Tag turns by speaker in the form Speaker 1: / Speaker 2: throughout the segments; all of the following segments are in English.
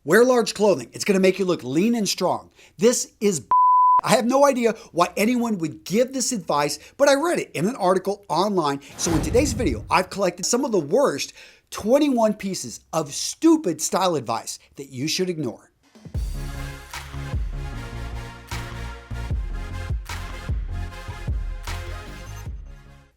Speaker 1: Wear large clothing. It's going to make you look lean and strong. This is I have no idea why anyone would give this advice, but I read it in an article online. So in today's video, I've collected some of the worst 21 pieces of stupid style advice that you should ignore.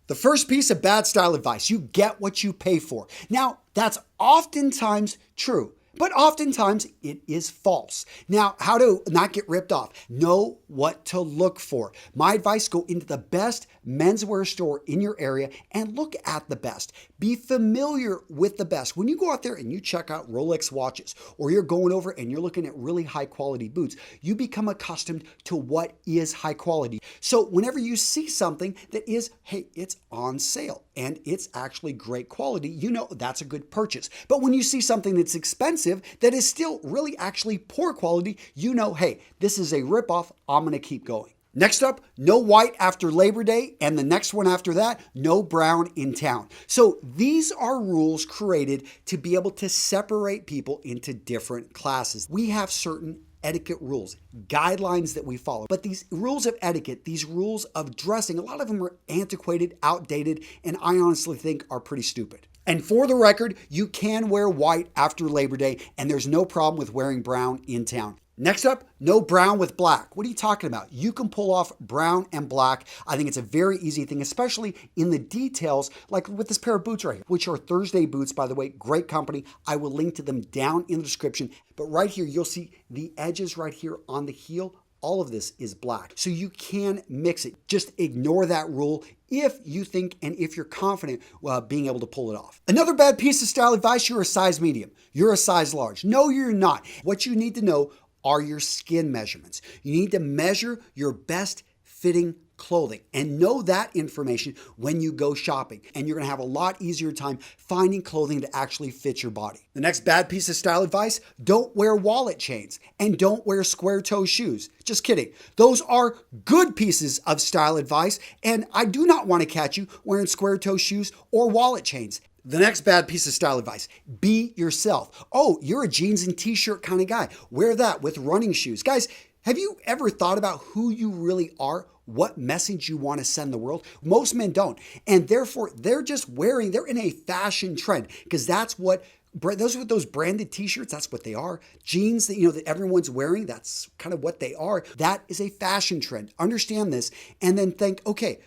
Speaker 1: The first piece of bad style advice: you get what you pay for. Now, that's oftentimes true, but oftentimes it is false. Now, how to not get ripped off? Know what to look for. My advice: go into the best menswear store in your area and look at the best. Be familiar with the best. When you go out there and you check out Rolex watches, or you're going over and you're looking at really high quality boots, you become accustomed to what is high quality. So whenever you see something that is, hey, it's on sale and it's actually great quality, you know that's a good purchase. But when you see something that's expensive that is still really actually poor quality, you know, hey, this is a ripoff, I'm gonna keep going. Next up, no white after Labor Day, and the next one after that, no brown in town. So these are rules created to be able to separate people into different classes. We have certain etiquette rules, guidelines that we follow. But these rules of etiquette, these rules of dressing, a lot of them are antiquated, outdated, and I honestly think are pretty stupid. And for the record, you can wear white after Labor Day, and there's no problem with wearing brown in town. Next up, no brown with black. What are you talking about? You can pull off brown and black. I think it's a very easy thing, especially in the details, like with this pair of boots right here, which are Thursday boots, by the way, great company. I will link to them down in the description. But right here, you'll see the edges right here on the heel. All of this is black. So you can mix it. Just ignore that rule if you think and if you're confident being able to pull it off. Another bad piece of style advice: you're a size medium. You're a size large. No, you're not. What you need to know are your skin measurements. You need to measure your best fitting clothing and know that information when you go shopping. And you're gonna have a lot easier time finding clothing that actually fits your body. The next bad piece of style advice: don't wear wallet chains and don't wear square toe shoes. Just kidding. Those are good pieces of style advice, and I do not want to catch you wearing square toe shoes or wallet chains. The next bad piece of style advice: be yourself. Oh, you're a jeans and t-shirt kind of guy. Wear that with running shoes. Guys, have you ever thought about who you really are? What message you want to send the world? Most men don't. And therefore, they're in a fashion trend, because that's what those branded t-shirts, that's what they are. Jeans that everyone's wearing, that's kind of what they are. That is a fashion trend. Understand this, and then think, okay,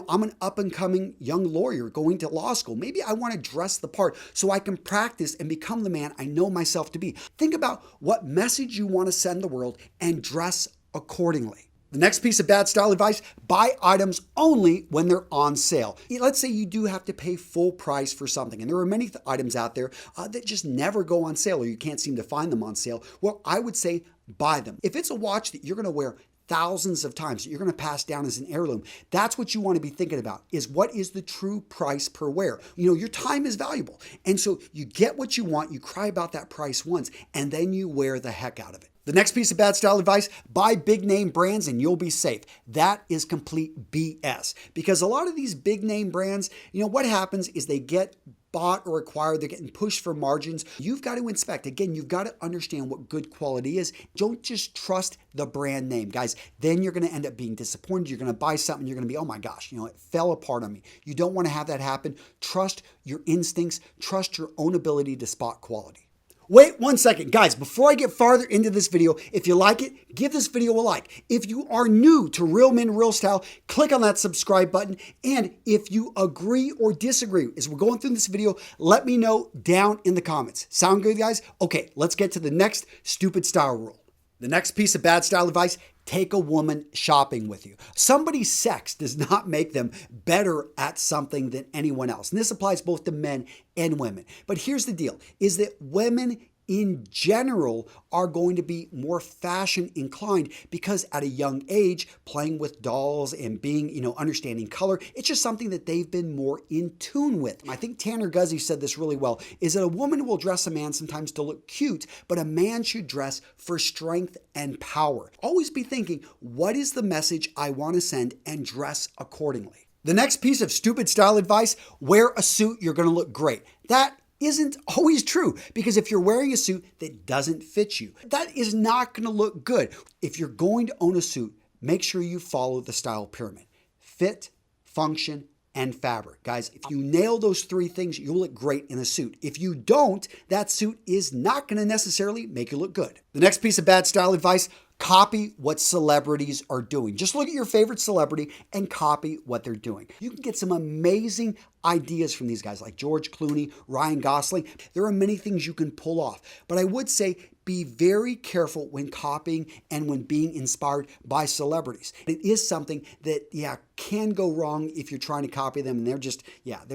Speaker 1: I'm an up-and-coming young lawyer going to law school. Maybe I want to dress the part so I can practice and become the man I know myself to be. Think about what message you want to send the world and dress accordingly. The next piece of bad style advice: buy items only when they're on sale. Let's say you do have to pay full price for something, and there are many items out there that just never go on sale, or you can't seem to find them on sale. Well, I would say buy them. If it's a watch that you're going to wear thousands of times, that you're going to pass down as an heirloom, that's what you want to be thinking about, is what is the true price per wear. Your time is valuable. And so you get what you want, you cry about that price once, and then you wear the heck out of it. The next piece of bad style advice: buy big name brands and you'll be safe. That is complete BS, because a lot of these big name brands, what happens is they get bought or acquired, they're getting pushed for margins. You've got to inspect. Again, you've got to understand what good quality is. Don't just trust the brand name, guys. Then you're going to end up being disappointed. You're going to buy something, you're going to be, oh my gosh, it fell apart on me. You don't want to have that happen. Trust your instincts. Trust your own ability to spot quality. Wait 1 second. Guys, before I get farther into this video, if you like it, give this video a like. If you are new to Real Men Real Style, click on that subscribe button. And if you agree or disagree as we're going through this video, let me know down in the comments. Sound good, guys? Okay, let's get to the next stupid style rule. The next piece of bad style advice: take a woman shopping with you. Somebody's sex does not make them better at something than anyone else. And this applies both to men and women. But here's the deal, is that women in general are going to be more fashion inclined, because at a young age, playing with dolls and being, understanding color, it's just something that they've been more in tune with. I think Tanner Guzzi said this really well, is that a woman will dress a man sometimes to look cute, but a man should dress for strength and power. Always be thinking, what is the message I want to send, and dress accordingly. The next piece of stupid style advice: wear a suit, you're going to look great. That isn't always true, because if you're wearing a suit that doesn't fit you, that is not going to look good. If you're going to own a suit, make sure you follow the style pyramid: fit, function, and fabric. Guys, if you nail those three things, you'll look great in a suit. If you don't, that suit is not going to necessarily make you look good. The next piece of bad style advice: copy what celebrities are doing. Just look at your favorite celebrity and copy what they're doing. You can get some amazing ideas from these guys like George Clooney, Ryan Gosling. There are many things you can pull off, but I would say be very careful when copying and when being inspired by celebrities. It is something that, can go wrong if you're trying to copy them and they're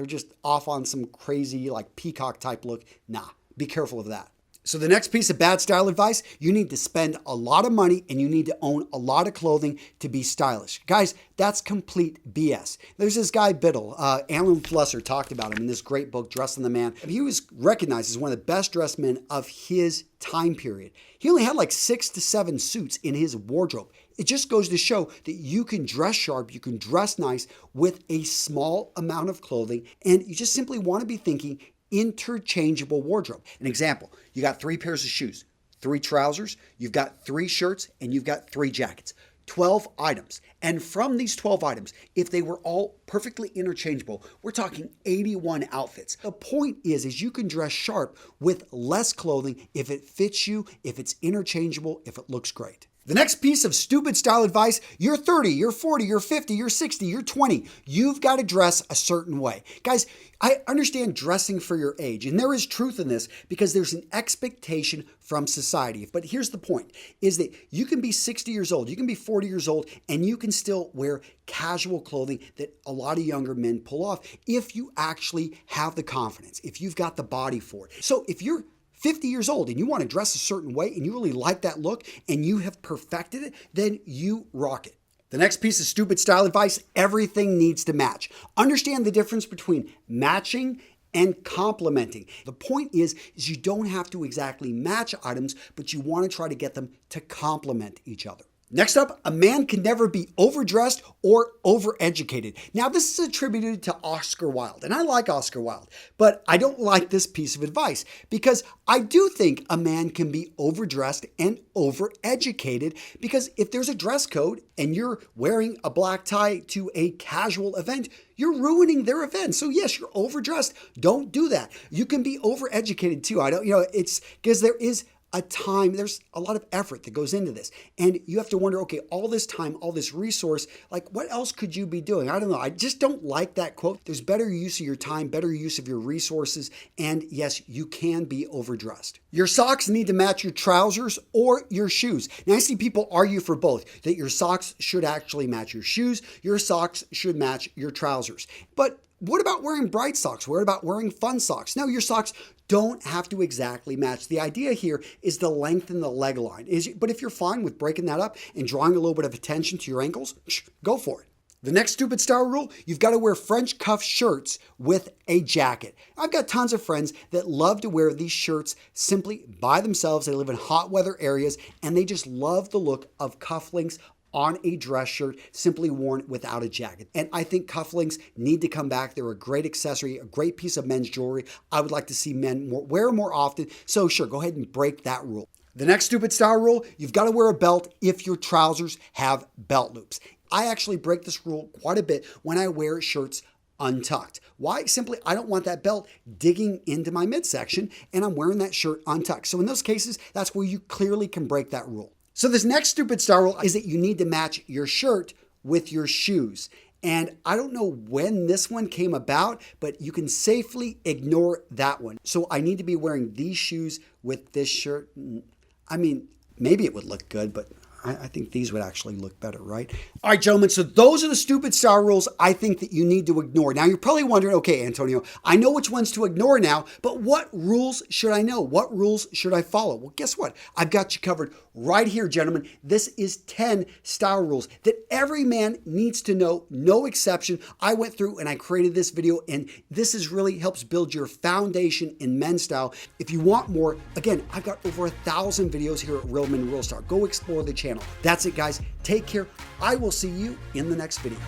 Speaker 1: just off on some crazy like peacock type look. Nah, be careful of that. So the next piece of bad style advice: you need to spend a lot of money and you need to own a lot of clothing to be stylish. Guys, that's complete BS. There's this guy Biddle, Alan Flusser talked about him in this great book, Dressing the Man. He was recognized as one of the best dressed men of his time period. He only had like 6 to 7 suits in his wardrobe. It just goes to show that you can dress sharp, you can dress nice with a small amount of clothing, and you just simply want to be thinking interchangeable wardrobe. An example: you got 3 pairs of shoes, 3 trousers, you've got 3 shirts, and you've got 3 jackets. 12 items. And from these 12 items, if they were all perfectly interchangeable, we're talking 81 outfits. The point is you can dress sharp with less clothing if it fits you, if it's interchangeable, if it looks great. The next piece of stupid style advice: you're 30, you're 40, you're 50, you're 60, you're 20. You've got to dress a certain way. Guys, I understand dressing for your age, and there is truth in this because there's an expectation from society. But here's the point, is that you can be 60 years old, you can be 40 years old, and you can still wear casual clothing that a lot of younger men pull off if you actually have the confidence, if you've got the body for it. So if you're 50 years old and you want to dress a certain way and you really like that look and you have perfected it, then you rock it. The next piece of stupid style advice: everything needs to match. Understand the difference between matching and complementing. The point is you don't have to exactly match items, but you want to try to get them to complement each other. Next up, a man can never be overdressed or overeducated. Now, this is attributed to Oscar Wilde, and I like Oscar Wilde, but I don't like this piece of advice because I do think a man can be overdressed and overeducated, because if there's a dress code and you're wearing a black tie to a casual event, you're ruining their event. So yes, you're overdressed. Don't do that. You can be overeducated too. It's because there's a lot of effort that goes into this. And you have to wonder, okay, all this time, all this resource, like what else could you be doing? I don't know. I just don't like that quote. There's better use of your time, better use of your resources. And yes, you can be overdressed. Your socks need to match your trousers or your shoes. Now, I see people argue for both, that your socks should actually match your shoes, your socks should match your trousers. But what about wearing bright socks? What about wearing fun socks? No, your socks don't have to exactly match. The idea here is to lengthen the leg line. But if you're fine with breaking that up and drawing a little bit of attention to your ankles, go for it. The next stupid style rule: you've got to wear French cuff shirts with a jacket. I've got tons of friends that love to wear these shirts simply by themselves. They live in hot weather areas and they just love the look of cufflinks on a dress shirt simply worn without a jacket. And I think cufflinks need to come back. They're a great accessory, a great piece of men's jewelry. I would like to see men wear more often. So sure, go ahead and break that rule. The next stupid style rule: you've got to wear a belt if your trousers have belt loops. I actually break this rule quite a bit when I wear shirts untucked. Why? Simply, I don't want that belt digging into my midsection and I'm wearing that shirt untucked. So in those cases, that's where you clearly can break that rule. So this next stupid style rule is that you need to match your shirt with your shoes. And I don't know when this one came about, but you can safely ignore that one. So I need to be wearing these shoes with this shirt. I mean, maybe it would look good, but I think these would actually look better, right? All right, gentlemen, so those are the stupid style rules I think that you need to ignore. Now, you're probably wondering, okay, Antonio, I know which ones to ignore now, but what rules should I know? What rules should I follow? Well, guess what? I've got you covered right here, gentlemen. This is 10 style rules that every man needs to know, no exception. I went through and I created this video, and this is really helps build your foundation in men's style. If you want more, again, I've got over 1,000 videos here at Real Men Real Style. Go explore the channel. That's it, guys. Take care. I will see you in the next video.